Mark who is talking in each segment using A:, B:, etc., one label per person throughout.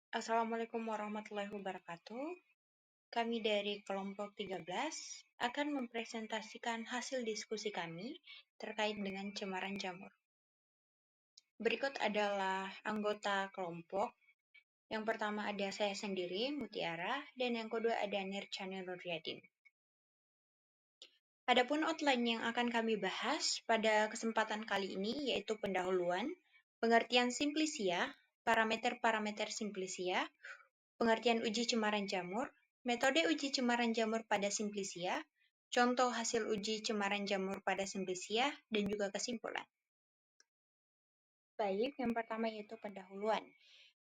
A: Assalamualaikum warahmatullahi wabarakatuh. Kami dari kelompok 13 akan mempresentasikan hasil diskusi kami terkait dengan cemaran jamur. Berikut adalah anggota kelompok. Yang pertama ada saya sendiri, Mutiara, dan yang kedua ada Nirchana Nuryadin. Adapun outline yang akan kami bahas pada kesempatan kali ini yaitu pendahuluan, pengertian simplisia, parameter-parameter simplisia, pengertian uji cemaran jamur, metode uji cemaran jamur pada simplisia, contoh hasil uji cemaran jamur pada simplisia, dan juga kesimpulan. Baik, yang pertama yaitu pendahuluan.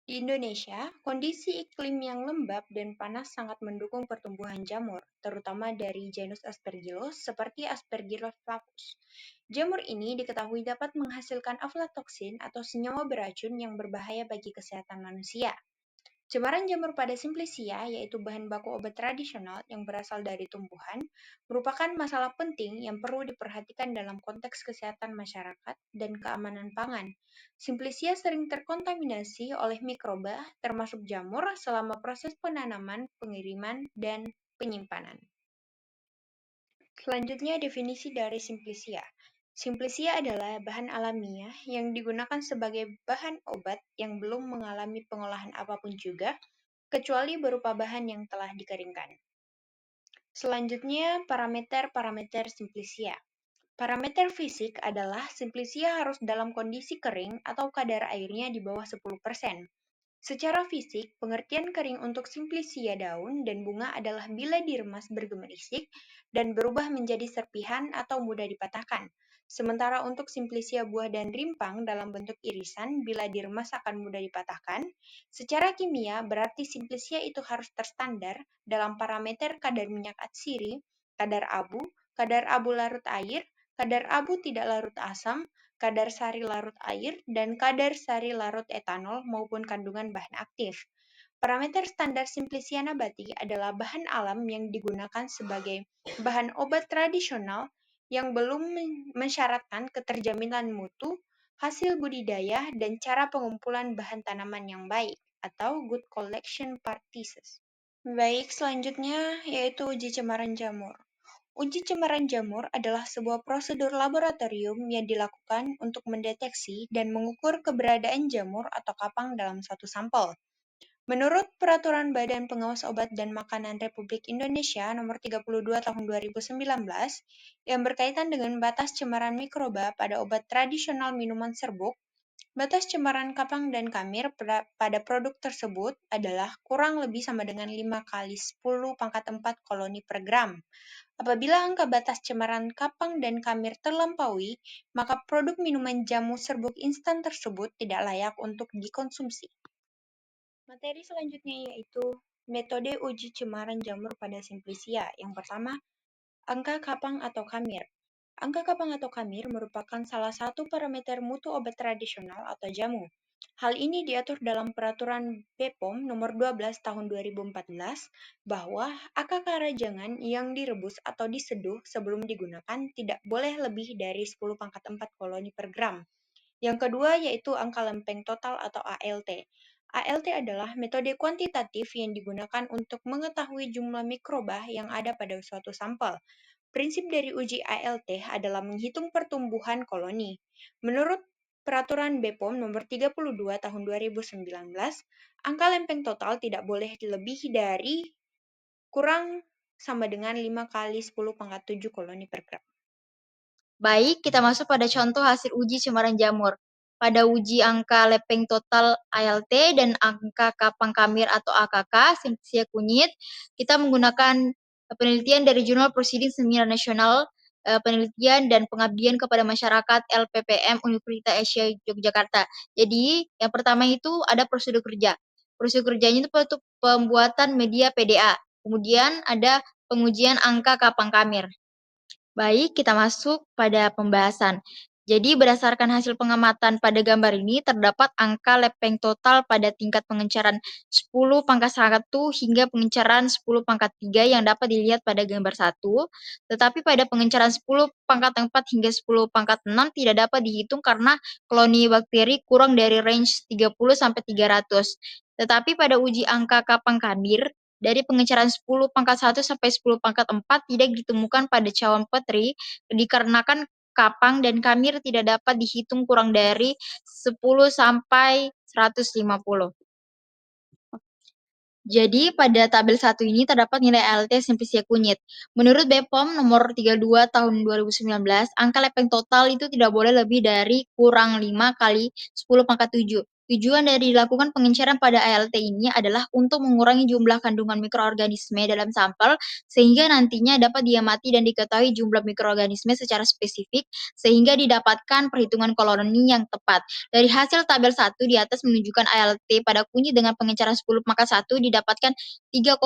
A: Di Indonesia, kondisi iklim yang lembab dan panas sangat mendukung pertumbuhan jamur, terutama dari genus Aspergillus seperti Aspergillus flavus. Jamur ini diketahui dapat menghasilkan aflatoksin atau senyawa beracun yang berbahaya bagi kesehatan manusia. Cemaran jamur pada simplisia, yaitu bahan baku obat tradisional yang berasal dari tumbuhan, merupakan masalah penting yang perlu diperhatikan dalam konteks kesehatan masyarakat dan keamanan pangan. Simplisia sering terkontaminasi oleh mikroba, termasuk jamur, selama proses penanaman, pengiriman, dan penyimpanan. Selanjutnya, definisi dari simplisia. Simplisia adalah bahan alamiah yang digunakan sebagai bahan obat yang belum mengalami pengolahan apapun juga, kecuali berupa bahan yang telah dikeringkan. Selanjutnya, parameter-parameter simplisia. Parameter fisik adalah simplisia harus dalam kondisi kering atau kadar airnya di bawah 10%. Secara fisik, pengertian kering untuk simplisia daun dan bunga adalah bila diremas bergemerisik dan berubah menjadi serpihan atau mudah dipatahkan. Sementara untuk simplisia buah dan rimpang dalam bentuk irisan, bila diremas akan mudah dipatahkan. Secara kimia, berarti simplisia itu harus terstandar dalam parameter kadar minyak atsiri, kadar abu larut air, kadar abu tidak larut asam, kadar sari larut air, dan kadar sari larut etanol maupun kandungan bahan aktif. Parameter standar simplisia nabati adalah bahan alam yang digunakan sebagai bahan obat tradisional yang belum mensyaratkan keterjaminan mutu, hasil budidaya, dan cara pengumpulan bahan tanaman yang baik, atau good collection practices. Baik, selanjutnya yaitu uji cemaran jamur. Uji cemaran jamur adalah sebuah prosedur laboratorium yang dilakukan untuk mendeteksi dan mengukur keberadaan jamur atau kapang dalam suatu sampel. Menurut Peraturan Badan Pengawas Obat dan Makanan Republik Indonesia Nomor 32 Tahun 2019 yang berkaitan dengan batas cemaran mikroba pada obat tradisional minuman serbuk, batas cemaran kapang dan kamir pada produk tersebut adalah kurang lebih sama dengan 5 kali 10 pangkat 4 koloni per gram. Apabila angka batas cemaran kapang dan kamir terlampaui, maka produk minuman jamu serbuk instan tersebut tidak layak untuk dikonsumsi. Materi selanjutnya yaitu metode uji cemaran jamur pada simplisia. Yang pertama, angka kapang atau kamir. Angka kapang atau kamir merupakan salah satu parameter mutu obat tradisional atau jamu. Hal ini diatur dalam Peraturan BPOM Nomor 12 Tahun 2014 bahwa AKK rajangan yang direbus atau diseduh sebelum digunakan tidak boleh lebih dari 10 pangkat 4 koloni per gram. Yang kedua yaitu angka lempeng total atau ALT. ALT adalah metode kuantitatif yang digunakan untuk mengetahui jumlah mikroba yang ada pada suatu sampel. Prinsip dari uji ALT adalah menghitung pertumbuhan koloni. Menurut Peraturan BPOM Nomor 32 Tahun 2019, angka lempeng total tidak boleh lebih dari kurang sama dengan 5 kali 10 pangkat 7 koloni per gram.
B: Baik, kita masuk pada contoh hasil uji cemaran jamur. Pada uji angka lempeng total ALT dan angka kapang kamir atau AKK, simplisia kunyit, kita menggunakan penelitian dari Jurnal Proceedings Seminar Nasional Penelitian dan Pengabdian kepada Masyarakat LPPM Universitas Asia Yogyakarta. Jadi, yang pertama itu ada prosedur kerja. Prosedur kerjanya itu untuk pembuatan media PDA. Kemudian ada pengujian angka kapang kamir. Baik, kita masuk pada pembahasan. Jadi berdasarkan hasil pengamatan pada gambar ini terdapat angka lempeng total pada tingkat pengencaran 10 pangkat 1 hingga pengencaran 10 pangkat 3 yang dapat dilihat pada gambar 1. Tetapi pada pengencaran 10 pangkat 4 hingga 10 pangkat 6 tidak dapat dihitung karena koloni bakteri kurang dari range 30 sampai 300. Tetapi pada uji angka Kapang-Kamir, dari pengecaran 10 pangkat 1 sampai 10 pangkat 4 tidak ditemukan pada cawan Petri dikarenakan Kapang dan Kamir tidak dapat dihitung kurang dari 10 sampai 150. Jadi pada tabel 1 ini terdapat nilai ALT Simplicia kunyit. Menurut BPOM nomor 32 tahun 2019, angka lepeng total itu tidak boleh lebih dari kurang 5 kali 10 pangkat 7. Tujuan dari dilakukan pengenceran pada ALT ini adalah untuk mengurangi jumlah kandungan mikroorganisme dalam sampel sehingga nantinya dapat diamati dan diketahui jumlah mikroorganisme secara spesifik sehingga didapatkan perhitungan koloni yang tepat. Dari hasil tabel 1 di atas menunjukkan ALT pada kunyit dengan pengenceran 10 pangkat 1 didapatkan 3,5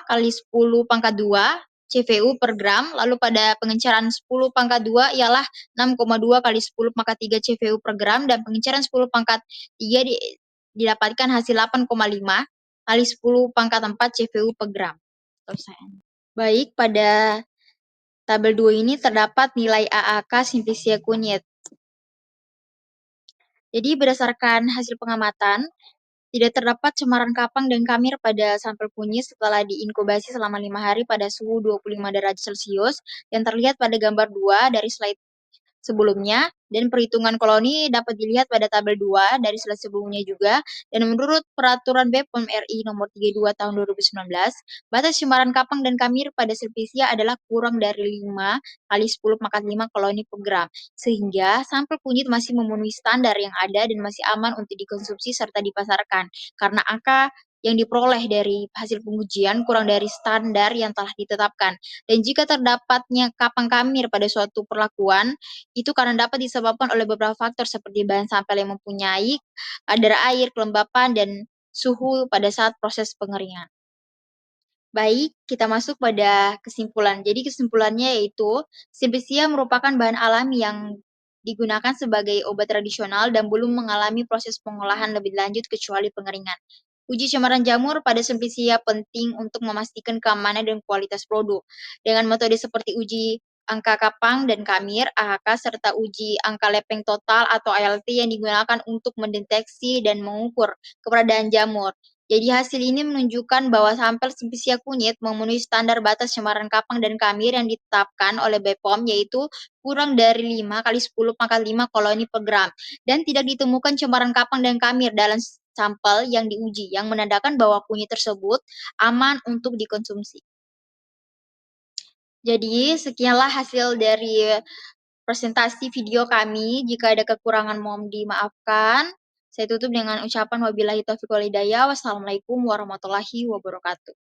B: kali 10 pangkat 2 CVU per gram, lalu pada pengenceran 10 pangkat 2 ialah 6,2 kali 10 pangkat 3 CVU per gram, dan pengenceran 10 pangkat 3 didapatkan hasil 8,5 kali 10 pangkat 4 CVU per gram. Baik, pada tabel 2 ini terdapat nilai AAK Simplicia kunyit. Jadi berdasarkan hasil pengamatan, tidak terdapat cemaran kapang dan kamir pada sampel kunyit setelah diinkubasi selama 5 hari pada suhu 25 derajat Celcius yang terlihat pada gambar 2 dari slide sebelumnya, dan perhitungan koloni dapat dilihat pada tabel 2 dari slide sebelumnya juga. Dan menurut Peraturan BPOM RI nomor 32 tahun 2019, batas cemaran kapang dan kamir pada Silpicia adalah kurang dari 5 kali 10 pangkat 5 koloni per gram, sehingga sampel kunyit masih memenuhi standar yang ada dan masih aman untuk dikonsumsi serta dipasarkan, karena angka yang diperoleh dari hasil pengujian kurang dari standar yang telah ditetapkan. Dan jika terdapatnya kapang kamir pada suatu perlakuan, itu karena dapat disebabkan oleh beberapa faktor seperti bahan sampel yang mempunyai kadar air, kelembapan, dan suhu pada saat proses pengeringan. Baik, kita masuk pada kesimpulan. Jadi kesimpulannya yaitu, Simplicia merupakan bahan alami yang digunakan sebagai obat tradisional dan belum mengalami proses pengolahan lebih lanjut kecuali pengeringan. Uji cemaran jamur pada Simplicia penting untuk memastikan keamanan dan kualitas produk. Dengan metode seperti uji angka kapang dan kamir, AHK, serta uji angka lepeng total atau ALT yang digunakan untuk mendeteksi dan mengukur keberadaan jamur. Jadi hasil ini menunjukkan bahwa sampel Simplicia kunyit memenuhi standar batas cemaran kapang dan kamir yang ditetapkan oleh BPOM, yaitu kurang dari 5 kali 10 pangkat 5 koloni per gram, dan tidak ditemukan cemaran kapang dan kamir dalam sampel yang diuji, yang menandakan bahwa kunyit tersebut aman untuk dikonsumsi. Jadi sekianlah hasil dari presentasi video kami. Jika ada kekurangan mohon dimaafkan. Saya tutup dengan ucapan wabillahi taufiq wal hidayah. Wassalamualaikum warahmatullahi wabarakatuh.